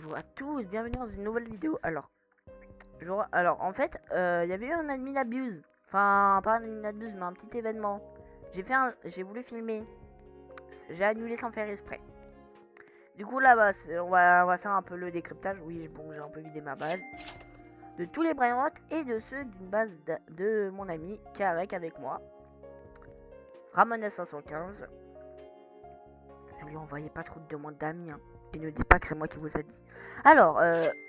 bonjour à tous, bienvenue dans une nouvelle vidéo. Alors en fait, il y avait eu un admin abuse. Enfin, pas un admin abuse, mais un petit événement. J'ai voulu filmer. J'ai annulé sans faire exprès. Du coup, là, bah, on va faire un peu le décryptage. Oui, bon, j'ai un peu vidé ma base. De tous les brainrots et de ceux d'une base de mon ami qui est avec moi. Ramones 515. Ne lui envoyez pas trop de demandes d'amis, hein. Et ne dis pas que c'est moi qui vous ai dit. Alors,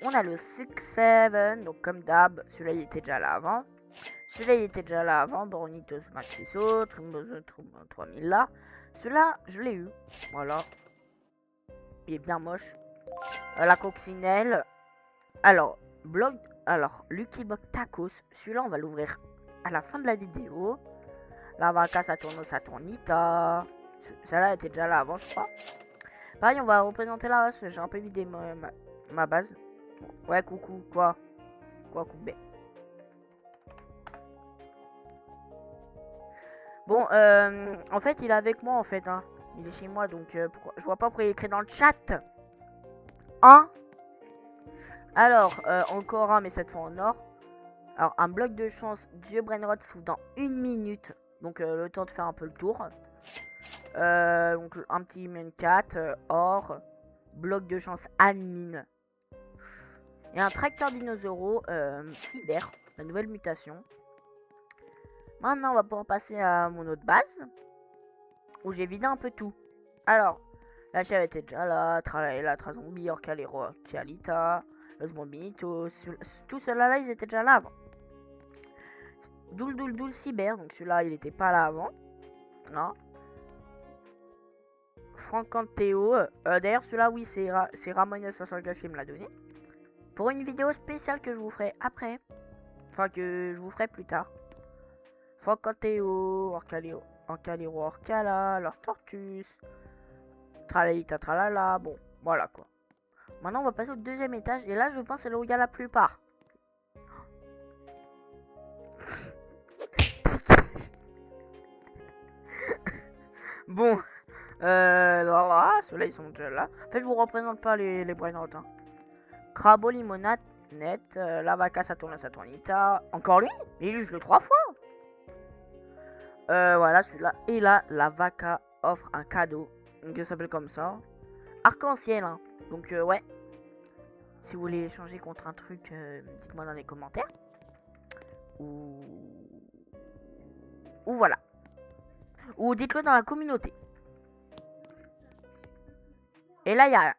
on a le 6-7, donc comme d'hab, celui-là il était déjà là avant. Celui-là il était déjà là avant, Boronitos Maxiso, Trumbozo 3000 là. Celui-là, je l'ai eu, voilà. Il est bien moche. La coccinelle. Alors, Lucky Block Tacos, celui-là on va l'ouvrir à la fin de la vidéo. La Vaca Saturnita. Celle-là était déjà là avant, je crois. Pareil, on va représenter la race. J'ai un peu vidé ma base. Ouais, coucou, quoi coupé. Bon, en fait, il est avec moi, en fait, hein. Il est chez moi, donc je vois pas pourquoi il est écrit dans le chat. Hein. Alors, encore un, mais cette fois en or. Alors, un bloc de chance, Dieu Brainrot s'ouvre dans 1 minute. Donc, le temps de faire un peu le tour. Donc, un petit min 4, or. Bloc de chance admin. Et un tracteur dinosaure cyber, la nouvelle mutation. Maintenant, on va pouvoir passer à mon autre base, où j'ai vidé un peu tout. Alors, la chèvre était déjà là, Tralala, Trazombi, Orcalero, Kialita, Los Bombinitos, tout cela là, ils étaient déjà là avant. Doul Cyber, donc celui-là, il était pas là avant. Non. Francanteo, d'ailleurs, celui-là, oui, c'est Ramones 504 qui me l'a donné. Pour une vidéo spéciale que je vous ferai après. Enfin, que je vous ferai plus tard. Francanteo, Orcalero, Orcala, Lors Tortus, Tralalita, Tralala, bon, voilà quoi. Maintenant, on va passer au deuxième étage, et là, je pense c'est là où il y a la plupart. Bon, voilà, ceux-là, ils sont déjà là. En fait, je vous représente pas les brainrots, hein. Crabo, Limonade, Net, la Vaca, Saturnita, encore lui. Il est juste le 3 fois. Voilà, celui-là. Et là, la Vaca offre un cadeau. Donc, ça s'appelle comme ça. Arc-en-ciel, hein. Donc, ouais. Si vous voulez échanger contre un truc, dites-moi dans les commentaires. Ou voilà. Ou dites-le dans la communauté. Et là, il y a...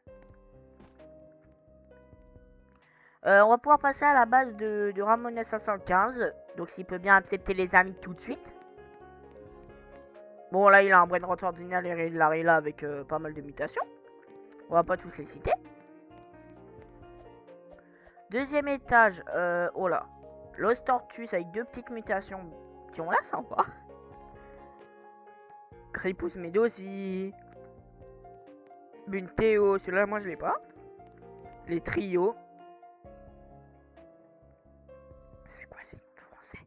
on va pouvoir passer à la base de Ramones 515. Donc, s'il peut bien accepter les amis tout de suite. Bon, là, il a un brainrot ordinaire et il est là avec pas mal de mutations. On va pas tous les citer. Deuxième étage, oh là. Los Tortus avec 2 petites mutations qui ont l'air sympa. Cripus Medosi. Bunteo, celui-là, moi je l'ai pas. Les trios. C'est quoi ces noms français?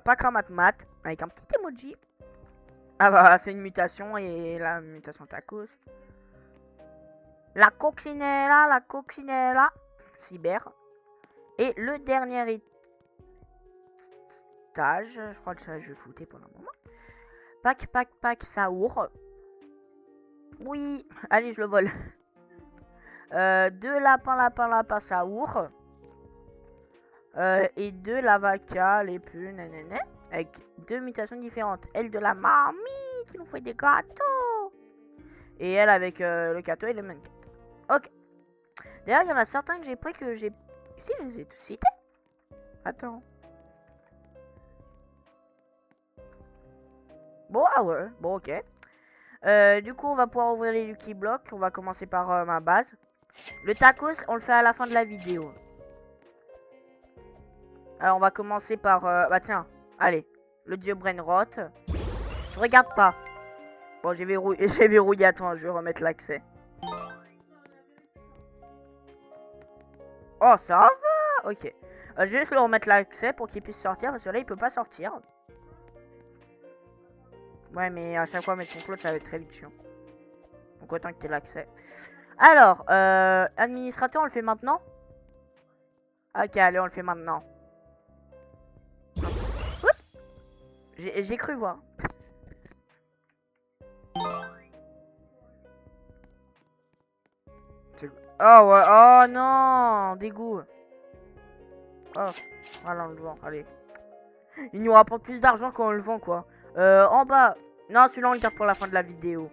Pakramatmat avec un petit emoji. Ah bah, c'est une mutation et la mutation tacos. La coccinella, cyber. Et le dernier étage, je crois que ça je vais fouter pour le moment. Pac, Saour. Oui, allez, je le vole. 2 lapins, Saour. Et 2 Lavaca, les plus nanana. Avec 2 mutations différentes. Elle de la mamie qui nous fait des gâteaux. Et elle avec le gâteau et le mannequin. Ok. D'ailleurs, il y en a certains que j'ai pris que j'ai... Si, je les ai tous cités. Attends. Bon, ah ouais. Bon, ok. Du coup, on va pouvoir ouvrir les Lucky Blocks. On va commencer par ma base. Le tacos, on le fait à la fin de la vidéo. Alors, on va commencer par... bah tiens, allez. Le dieu Brainrot. Je regarde pas. Bon, j'ai verrouillé. Attends, je vais remettre l'accès. Oh, ça va. Ok. Je vais juste le remettre l'accès pour qu'il puisse sortir. Parce que là, il peut pas sortir. Ouais, mais à chaque fois, mettre son cloud, ça va être très vite chiant. Donc, autant qu'il ait l'accès. Alors, administrateur, on le fait maintenant? Ok, allez, on le fait maintenant. J'ai cru voir. Oh ouais, oh non, dégoût. Oh, voilà, on le vend, allez. Il nous rapporte plus d'argent quand on le vend, quoi. En bas. Non, celui-là, on le garde pour la fin de la vidéo.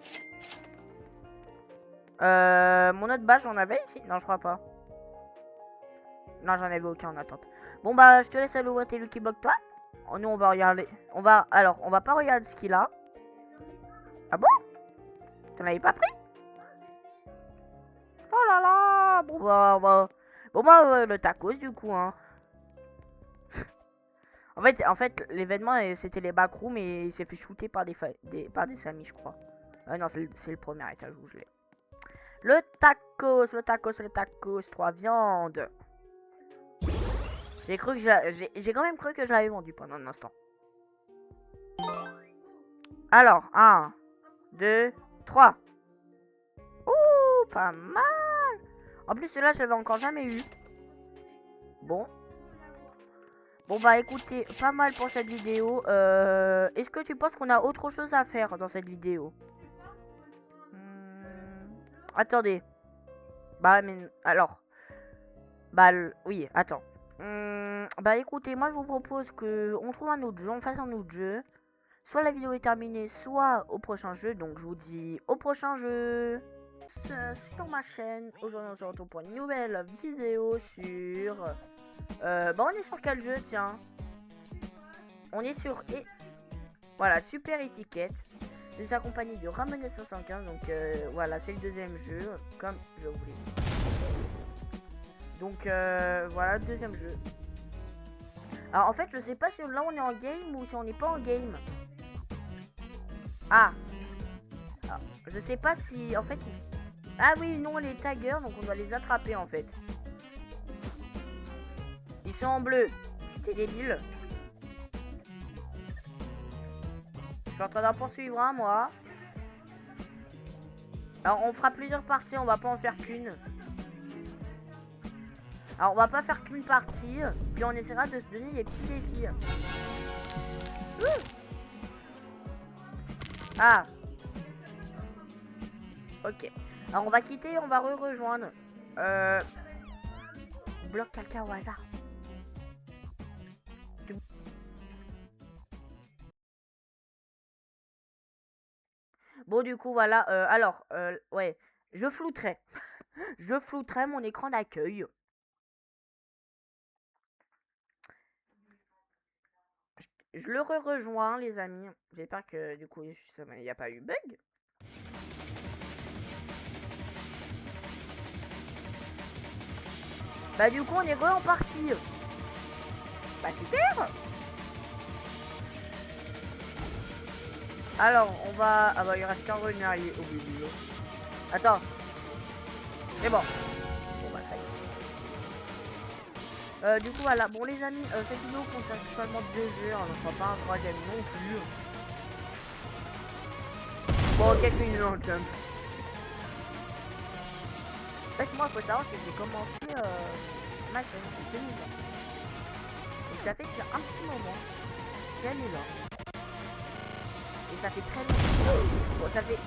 Mon autre badge, j'en avais ici? Non, je crois pas. Non, j'en avais aucun en attente. Bon, bah, je te laisse aller voir tes Lucky Block, toi. Oh, nous, on va regarder. Alors, on va pas regarder ce qu'il a. Ah bon? T'en avais pas pris? Oh là là. Bon, bah. Bon, bah, le tacos, du coup, hein. En fait, l'événement, c'était les backrooms et il s'est fait shooter par des amis, je crois. Non, c'est le premier étage où je l'ai. Le tacos, 3 viandes. J'ai quand même cru que je l'avais vendu pendant un instant. Alors, 1, 2, 3. Ouh, pas mal. En plus, celui-là, je l'avais encore jamais eu. Bon. Bon, bah écoutez, pas mal pour cette vidéo. Est-ce que tu penses qu'on a autre chose à faire dans cette vidéo? Attendez. Bah, mais alors. Bah, oui, attends. Bah, écoutez, moi je vous propose que on trouve un autre jeu, on fasse un autre jeu. Soit la vidéo est terminée, soit au prochain jeu. Donc, je vous dis au prochain jeu. Sur ma chaîne. Aujourd'hui, on se retrouve pour une nouvelle vidéo sur. Bah, on est sur quel jeu, tiens? On est sur. Voilà, super étiquette. Je suis accompagné de Ramones 515. Donc, voilà, c'est le deuxième jeu. Comme je vous l'ai dit. Donc voilà le deuxième jeu. Alors en fait je sais pas si là on est en game ou si on n'est pas en game. Ah. Alors, je sais pas si en fait... Ah oui non les taggers donc on doit les attraper en fait. Ils sont en bleu. T'es débile. Je suis en train d'en poursuivre un moi. Alors on fera plusieurs parties, on va pas en faire qu'une. Alors on va pas faire qu'une partie, puis on essaiera de se donner des petits défis. Ah. Ok. Alors on va quitter, on va rejoindre. Bloque quelqu'un au hasard. Bon du coup voilà, alors, ouais, je flouterai. Je flouterai mon écran d'accueil. Je le rejoins les amis. J'espère que du coup il n'y a pas eu bug. Bah du coup on est en partie. Bah super. Alors on va... Ah bah il reste qu'un runner au milieu. Attends. C'est bon. Bon bah ça y est. Du coup voilà, bon les amis, cette vidéo concerne seulement 2 heures, on ne fera pas un troisième non plus. Bon ok, je suis une long jump. En fait moi il faut savoir que j'ai commencé ma chaîne en 2020. Donc ça fait déjà un petit moment qu'elle est là. Et ça fait très longtemps. Bon ça fait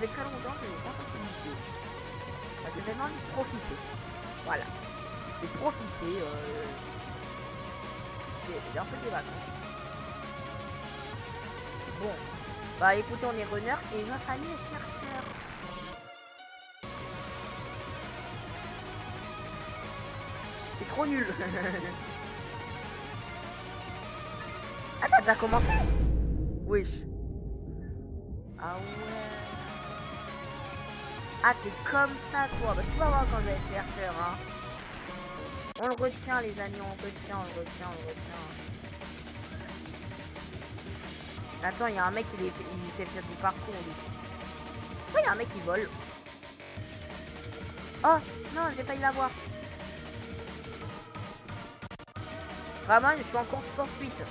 très longtemps que je n'ai pas fait une vidéo. Ça fait vraiment de profiter. Voilà. De profiter un peu des vacances. Bon. Bah écoutez, on est runner et notre ami est chercheur. C'est trop nul. Ah t'as déjà commencé? Wesh. Ah ouais. Ah t'es comme ça toi. Bah tu vas voir quand je vais être chercheur hein. On le retient les amis, on le retient. Attends, il y a un mec il sait faire du parcours lui. Pourquoi il y a un mec qui vole? Oh non, j'ai failli l'avoir. Vraiment, je suis en course poursuite.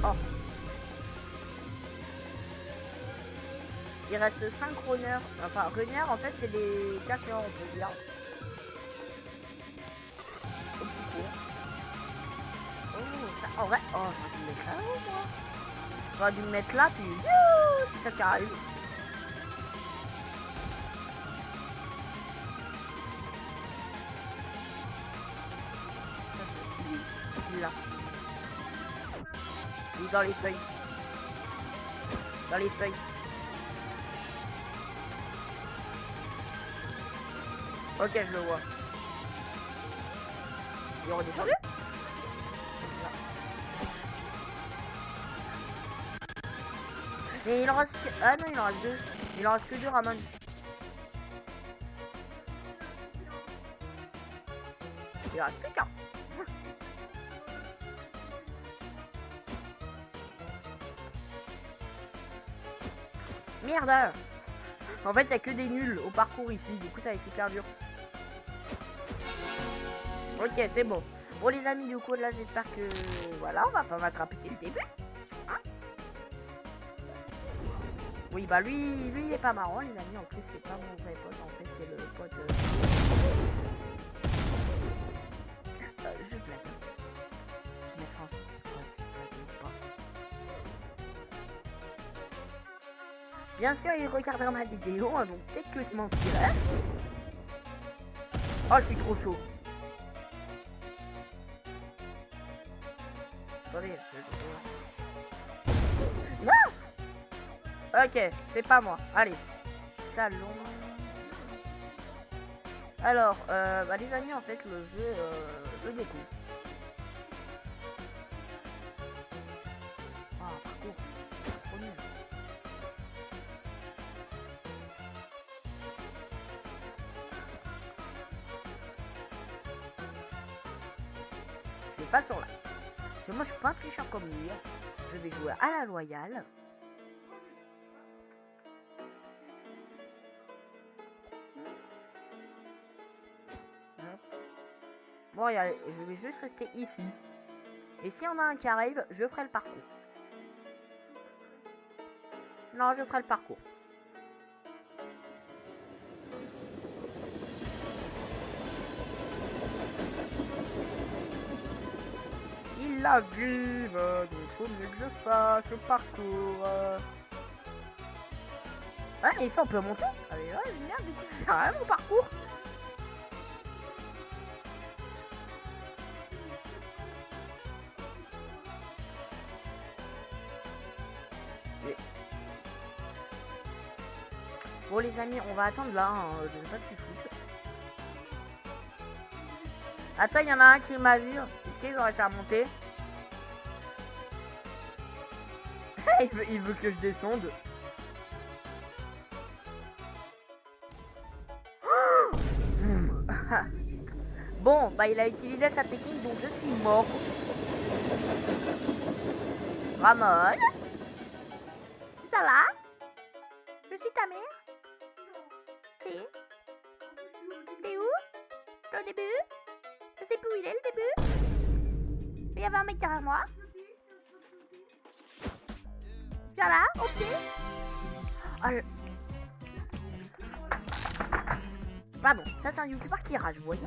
Oh. Il reste 5 runners. Enfin, runners, en fait, c'est des cacheurs, on peut dire. Au plus court. Oh, ça, en vrai, oh, j'aurais dû me mettre là-haut, moi. J'aurais dû me mettre là, puis youhou, c'est ça qui arrive. Là. Il est dans les feuilles. Dans les feuilles. Ok, je le vois. Il est redescendu. Mais il en reste que... Ah non, il en reste deux. Il en reste que deux, Ramon. Il en reste plus qu'un. Merde. En fait, il n'y a que des nuls au parcours ici. Du coup, ça va être hyper dur. Ok, c'est bon. Bon, les amis, du coup, là, j'espère que... Voilà, on va pas m'attraper dès le début. Hein? Oui, bah lui, il est pas marrant, les amis. En plus, c'est pas mon vrai pote. En fait, c'est le pote... je blague. Je mettrai en... Bien sûr, il regardera ma vidéo, hein, donc peut-être que je mentirais. Oh, je suis trop chaud. Attendez, non. Ok, c'est pas moi. Allez. Salon. Alors, bah les amis, en fait, le jeu, je découvre. Ah, parcours. Trop nul. Je vais pas sur là. Parce que moi, je suis pas un tricheur comme lui. Je vais jouer à la loyale. Bon, je vais juste rester ici. Et si on a un qui arrive, je ferai le parcours. Non, je ferai le parcours. Il arrive, donc il faut mieux que je fasse le parcours. Ah, mais ça on peut monter. Ah mais ouais, génial, du coup, c'est rien mon parcours. Bon les amis, on va attendre là, hein, je vais pas te foutre. Attends, il y en a un qui m'a vu. Est-ce qu'il aurait fait remonter? il veut que je descende. Bon, bah il a utilisé sa technique, donc je suis mort. Ramon, ça va? Je suis ta mère? Si. T'es où? T'es au début? Je sais plus où il est le début. Il y avait un mec derrière moi. Viens là, au pied. Oh, pardon, ça c'est un youtubeur qui rage, vous voyez.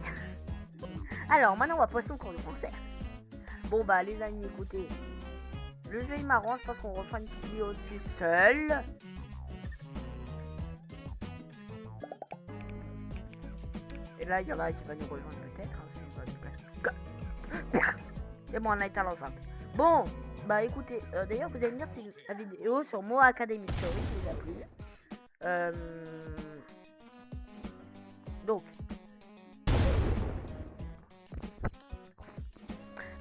Alors, maintenant on va passer au cours de français. Bon bah les amis, écoutez. Le jeu est marrant, je pense qu'on refera une petite vidéo dessus seul. Et là, il y en a qui va nous rejoindre peut-être. C'est bon, on a été à l'enceinte. Bon, bah écoutez, d'ailleurs, vous allez me dire si la vidéo sur Mo Academy Story vous a plu. Donc.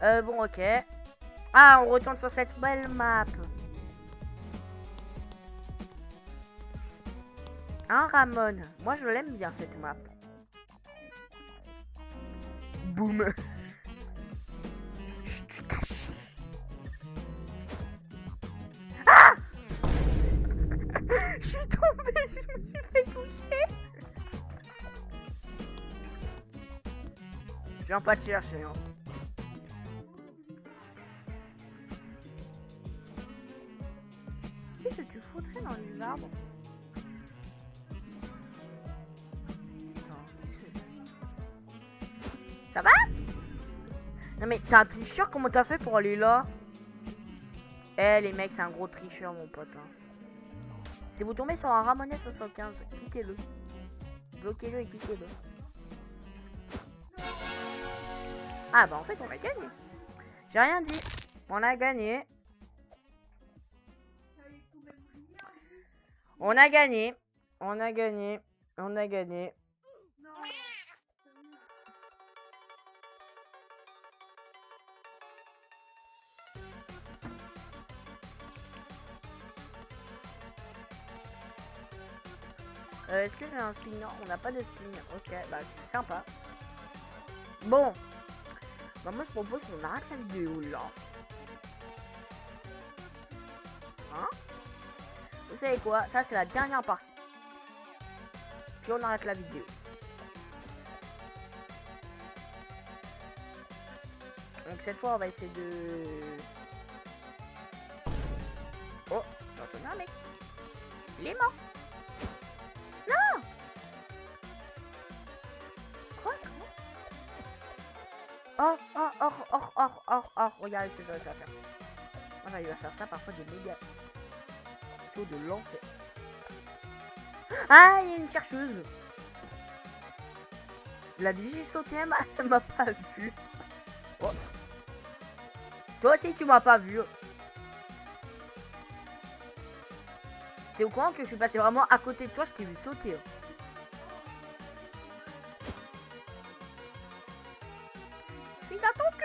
Bon, ok. Ah, on retourne sur cette belle map. Hein, Ramon? Moi, je l'aime bien, cette map. Boum. Je suis caché. Ah! Je suis tombée, je me suis fait toucher. Je viens pas te chercher, hein. Qu'est-ce que tu foutrais dans les arbres? Ça va? Non mais t'es un tricheur, comment t'as fait pour aller là? Eh les mecs, c'est un gros tricheur mon pote. Hein. Si vous tombez sur un Ramones 75, quittez-le. Bloquez-le et quittez-le. Ah bah en fait on a gagné. J'ai rien dit. On a gagné. On a gagné. On a gagné. On a gagné. Est-ce que j'ai un spin? Non, on n'a pas de spin. Ok, bah c'est sympa. Bon. Bah moi je propose qu'on arrête la vidéo là. Hein? Vous savez quoi? Ça c'est la dernière partie. Puis on arrête la vidéo. Donc cette fois on va essayer de... Oh, j'ai entendu un mec. Il est mort. Non. Quoi? Oh, regardez ce que ça va faire. Voilà, il va faire ça parfois des méga sauts de l'enfer. Ah, il y a une chercheuse. La vie, j'ai sauté, elle m'a pas vu. Oh. Toi aussi, tu m'as pas vu. T'es au courant que je suis passé vraiment à côté de toi, je t'ai vu sauter. Il est dans ton cul.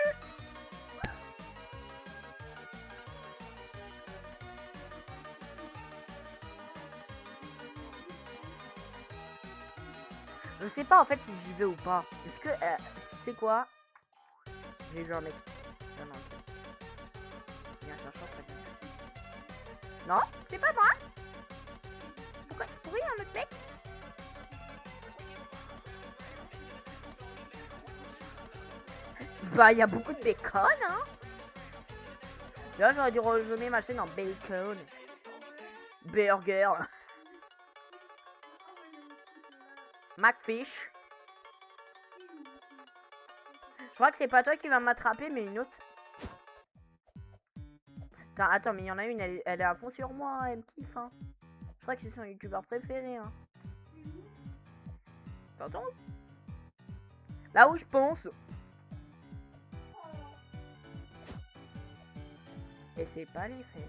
Je sais pas en fait si j'y vais ou pas. Est-ce que... tu sais quoi? J'ai vu un mec. Non, non. Il y a un chercheur très bien. Non, c'est pas moi. Pourquoi il y a un autre mec? Bah, il y a beaucoup de bacon, hein. Là, j'aurais dû renommer ma chaîne en bacon. Burger. Macfish. Je crois que c'est pas toi qui va m'attraper, mais une autre. Attends, mais il y en a une, elle est à fond sur moi, elle me kiffe. Hein. Je crois que c'est son youtubeur préféré. Hein. T'entends? Là où je pense. Et c'est pas les fesses.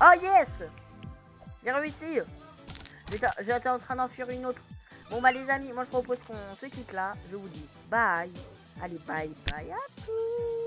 Oh yes! J'ai réussi! J'étais en train d'en fuir une autre. Bon bah les amis, moi je propose qu'on se quitte là. Je vous dis bye. Allez, bye à tous.